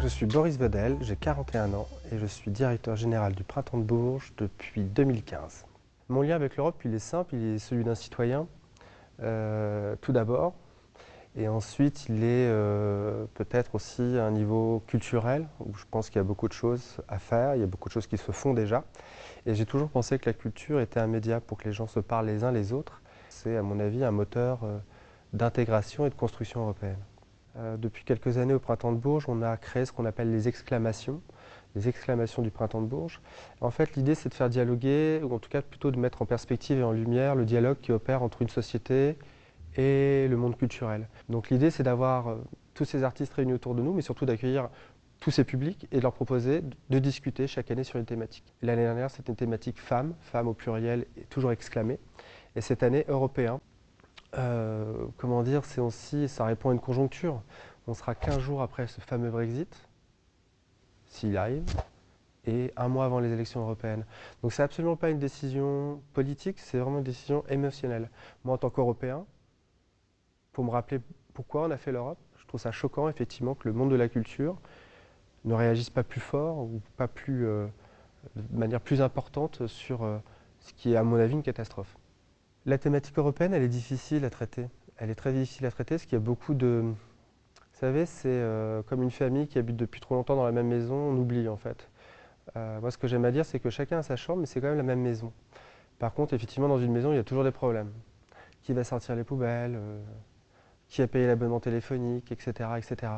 Je suis Boris Vedel, j'ai 41 ans et je suis directeur général du Printemps de Bourges depuis 2015. Mon lien avec l'Europe, il est simple, il est celui d'un citoyen, tout d'abord. Et ensuite, il est peut-être aussi à un niveau culturel, où je pense qu'il y a beaucoup de choses à faire, il y a beaucoup de choses qui se font déjà. Et j'ai toujours pensé que la culture était un média pour que les gens se parlent les uns les autres. C'est, à mon avis, un moteur d'intégration et de construction européenne. Depuis quelques années au Printemps de Bourges, on a créé ce qu'on appelle les exclamations du Printemps de Bourges. En fait, l'idée, c'est de faire dialoguer, ou en tout cas plutôt de mettre en perspective et en lumière le dialogue qui opère entre une société et le monde culturel. Donc l'idée, c'est d'avoir tous ces artistes réunis autour de nous, mais surtout d'accueillir tous ces publics et de leur proposer de discuter chaque année sur une thématique. L'année dernière, c'était une thématique femmes, femmes au pluriel, et toujours exclamée. Et cette année, européen. Comment dire, c'est aussi, ça répond à une conjoncture. On sera 15 jours après ce fameux Brexit, s'il arrive, et un mois avant les élections européennes. Donc c'est absolument pas une décision politique, c'est vraiment une décision émotionnelle. Moi, en tant qu'Européen, pour me rappeler pourquoi on a fait l'Europe, je trouve ça choquant, effectivement, que le monde de la culture ne réagisse pas plus fort ou pas plus, de manière plus importante sur ce qui est, à mon avis, une catastrophe. La thématique européenne, elle est difficile à traiter. Elle est très difficile à traiter parce qu'il y a beaucoup de... Vous savez, c'est comme une famille qui habite depuis trop longtemps dans la même maison, on oublie en fait. Moi, ce que j'aime à dire, c'est que chacun a sa chambre, mais c'est quand même la même maison. Par contre, effectivement, dans une maison, il y a toujours des problèmes. Qui va sortir les poubelles, qui a payé l'abonnement téléphonique, etc., etc.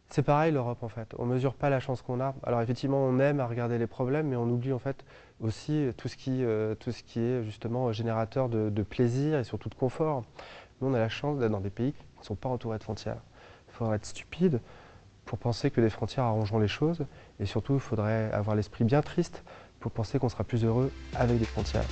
C'est pareil l'Europe en fait, on ne mesure pas la chance qu'on a. Alors effectivement on aime à regarder les problèmes, mais on oublie en fait aussi tout ce qui est justement générateur de plaisir et surtout de confort. Nous on a la chance d'être dans des pays qui ne sont pas entourés de frontières. Il faudrait être stupide pour penser que les frontières arrangeront les choses, et surtout il faudrait avoir l'esprit bien triste pour penser qu'on sera plus heureux avec des frontières.